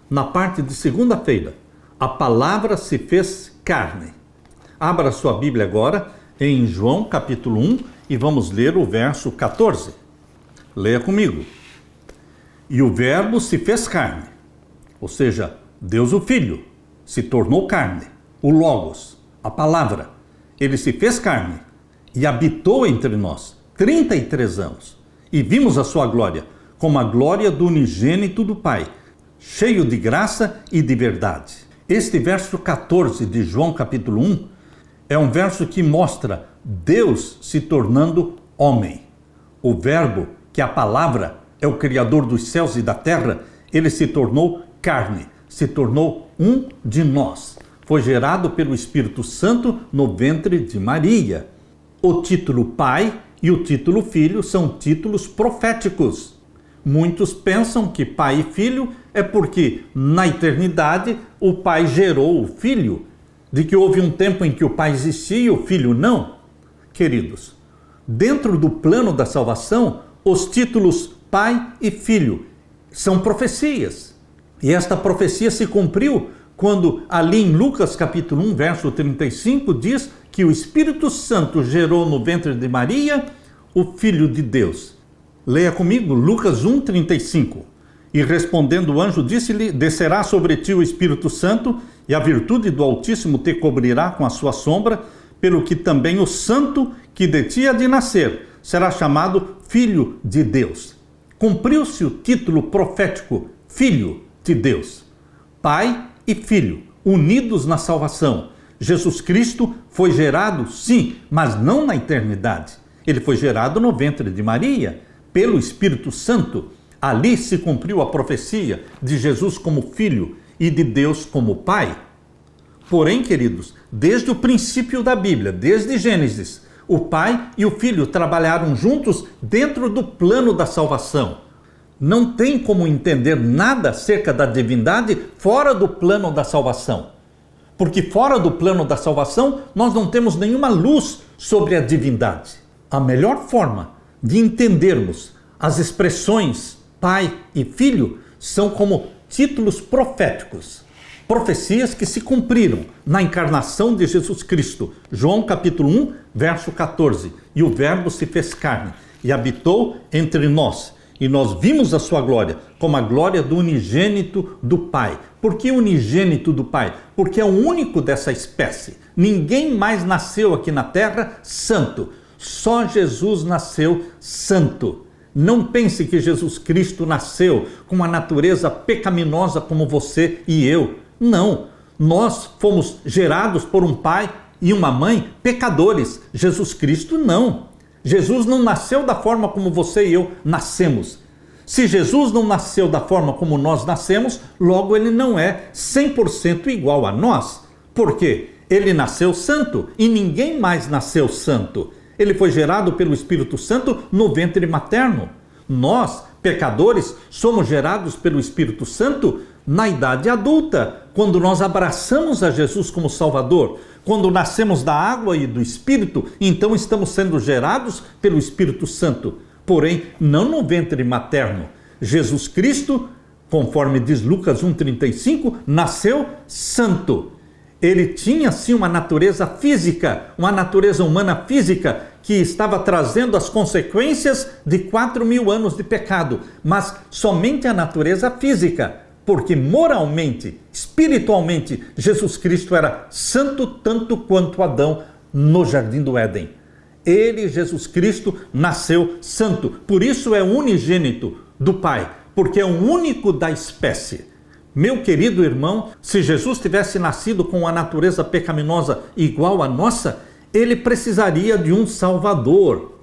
na parte de segunda-feira. A palavra se fez carne. Abra sua Bíblia agora em João capítulo 1 e vamos ler o verso 14. Leia comigo. E o verbo se fez carne, ou seja, Deus o Filho, se tornou carne, o Logos, a palavra. Ele se fez carne e habitou entre nós 33 anos. E vimos a sua glória, como a glória do unigênito do Pai, cheio de graça e de verdade. Este verso 14 de João capítulo 1 é um verso que mostra Deus se tornando homem. O verbo, que é a palavra, é o Criador dos céus e da terra, ele se tornou carne, se tornou um de nós. Foi gerado pelo Espírito Santo no ventre de Maria. O título Pai e o título Filho são títulos proféticos. Muitos pensam que Pai e Filho é porque, na eternidade, o Pai gerou o Filho, de que houve um tempo em que o Pai existia e o Filho não. Queridos, dentro do plano da salvação, os títulos Pai e Filho são profecias. E esta profecia se cumpriu quando ali em Lucas capítulo 1, verso 35, diz que o Espírito Santo gerou no ventre de Maria o Filho de Deus. Leia comigo, Lucas 1, 35. E respondendo o anjo, disse-lhe, descerá sobre ti o Espírito Santo, e a virtude do Altíssimo te cobrirá com a sua sombra, pelo que também o santo que de ti há de nascer será chamado Filho de Deus. Cumpriu-se o título profético, Filho de Deus. Pai e Filho, unidos na salvação. Jesus Cristo foi gerado, sim, mas não na eternidade. Ele foi gerado no ventre de Maria, pelo Espírito Santo. Ali se cumpriu a profecia de Jesus como Filho e de Deus como Pai. Porém, queridos, desde o princípio da Bíblia, desde Gênesis, o Pai e o Filho trabalharam juntos dentro do plano da salvação. Não tem como entender nada acerca da divindade fora do plano da salvação. Porque fora do plano da salvação, nós não temos nenhuma luz sobre a divindade. A melhor forma de entendermos as expressões Pai e Filho são como títulos proféticos. Profecias que se cumpriram na encarnação de Jesus Cristo. João capítulo 1, verso 14. E o verbo se fez carne e habitou entre nós. E nós vimos a sua glória, como a glória do unigênito do Pai. Por que unigênito do Pai? Porque é o único dessa espécie. Ninguém mais nasceu aqui na terra santo. Só Jesus nasceu santo. Não pense que Jesus Cristo nasceu com uma natureza pecaminosa como você e eu. Não. Nós fomos gerados por um pai e uma mãe pecadores. Jesus Cristo não. Jesus não nasceu da forma como você e eu nascemos. Se Jesus não nasceu da forma como nós nascemos, logo ele não é 100% igual a nós. Por quê? Ele nasceu santo e ninguém mais nasceu santo. Ele foi gerado pelo Espírito Santo no ventre materno. Nós, pecadores, somos gerados pelo Espírito Santo na idade adulta, quando nós abraçamos a Jesus como Salvador. Quando nascemos da água e do Espírito, então estamos sendo gerados pelo Espírito Santo. Porém, não no ventre materno. Jesus Cristo, conforme diz Lucas 1,35, nasceu santo. Ele tinha sim uma natureza física, uma natureza humana física, que estava trazendo as consequências de 4.000 anos de pecado, mas somente a natureza física, porque moralmente, espiritualmente, Jesus Cristo era santo tanto quanto Adão no Jardim do Éden. Ele, Jesus Cristo, nasceu santo, por isso é unigênito do Pai, porque é o único da espécie. Meu querido irmão, se Jesus tivesse nascido com a natureza pecaminosa igual à nossa, ele precisaria de um Salvador.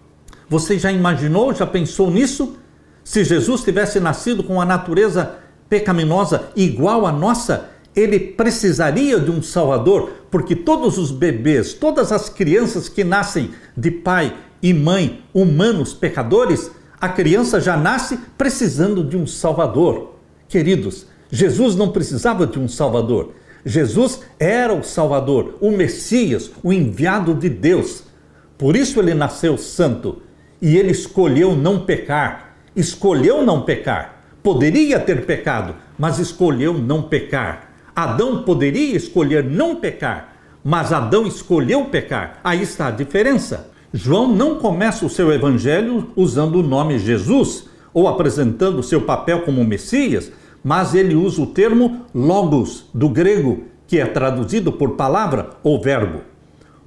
Você já imaginou, já pensou nisso? Se Jesus tivesse nascido com a natureza pecaminosa igual à nossa, ele precisaria de um Salvador, porque todos os bebês, todas as crianças que nascem de pai e mãe humanos pecadores, a criança já nasce precisando de um Salvador. Queridos, Jesus não precisava de um Salvador. Jesus era o Salvador, o Messias, o enviado de Deus. Por isso ele nasceu santo e ele escolheu não pecar. Escolheu não pecar. poderia ter pecado, mas escolheu não pecar. Adão poderia escolher não pecar, mas Adão escolheu pecar. Aí está a diferença. João não começa o seu evangelho usando o nome Jesus ou apresentando o seu papel como Messias, mas ele usa o termo logos, do grego, que é traduzido por palavra ou verbo.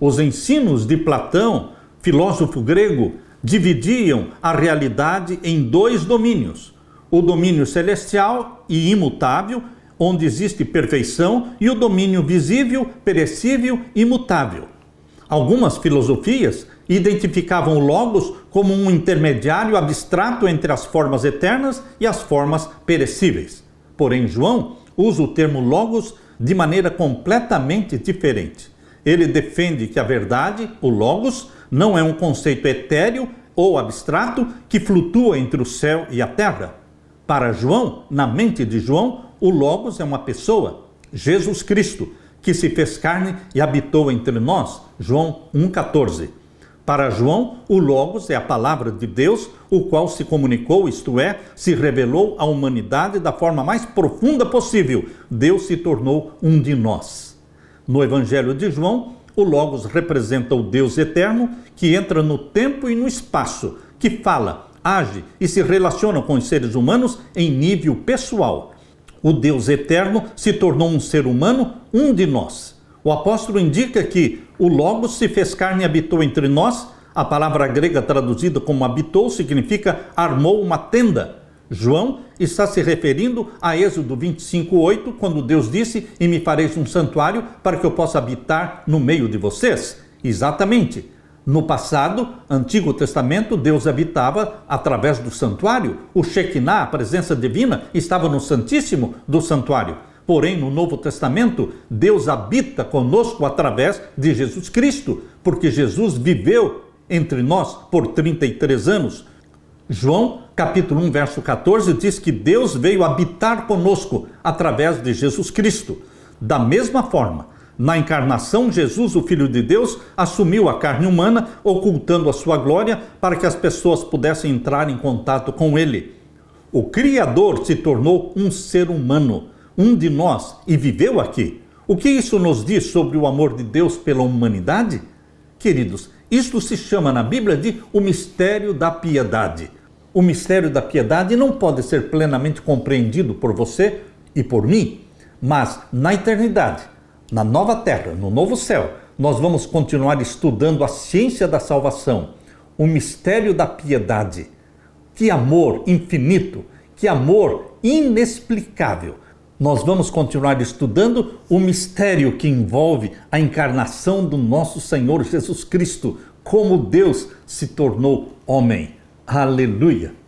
Os ensinos de Platão, filósofo grego, dividiam a realidade em dois domínios: o domínio celestial e imutável, onde existe perfeição, e o domínio visível, perecível e imutável. Algumas filosofias identificavam o Logos como um intermediário abstrato entre as formas eternas e as formas perecíveis. Porém, João usa o termo Logos de maneira completamente diferente. Ele defende que a verdade, o Logos, não é um conceito etéreo ou abstrato que flutua entre o céu e a terra. Para João, na mente de João, o Logos é uma pessoa, Jesus Cristo, que se fez carne e habitou entre nós. João 1,14. Para João, o Logos é a palavra de Deus, o qual se comunicou, isto é, se revelou à humanidade da forma mais profunda possível. Deus se tornou um de nós. No Evangelho de João, o Logos representa o Deus eterno que entra no tempo e no espaço, que fala, age e se relaciona com os seres humanos em nível pessoal. O Deus eterno se tornou um ser humano, um de nós. O apóstolo indica que o Logos se fez carne e habitou entre nós. A palavra grega traduzida como habitou significa armou uma tenda. João está se referindo a Êxodo 25:8, quando Deus disse: "E me fareis um santuário para que eu possa habitar no meio de vocês." Exatamente. No passado, Antigo Testamento, Deus habitava através do santuário. O Shekinah, a presença divina, estava no Santíssimo do santuário. Porém, no Novo Testamento, Deus habita conosco através de Jesus Cristo, porque Jesus viveu entre nós por 33 anos. João, capítulo 1, verso 14, diz que Deus veio habitar conosco através de Jesus Cristo. Da mesma forma, na encarnação, Jesus, o Filho de Deus, assumiu a carne humana, ocultando a sua glória para que as pessoas pudessem entrar em contato com ele. O Criador se tornou um ser humano, um de nós, e viveu aqui. O que isso nos diz sobre o amor de Deus pela humanidade? Queridos, isto se chama na Bíblia de o mistério da piedade. O mistério da piedade não pode ser plenamente compreendido por você e por mim, mas na eternidade, na nova terra, no novo céu, nós vamos continuar estudando a ciência da salvação, o mistério da piedade. Que amor infinito, que amor inexplicável. Nós vamos continuar estudando o mistério que envolve a encarnação do nosso Senhor Jesus Cristo, como Deus se tornou homem. Aleluia!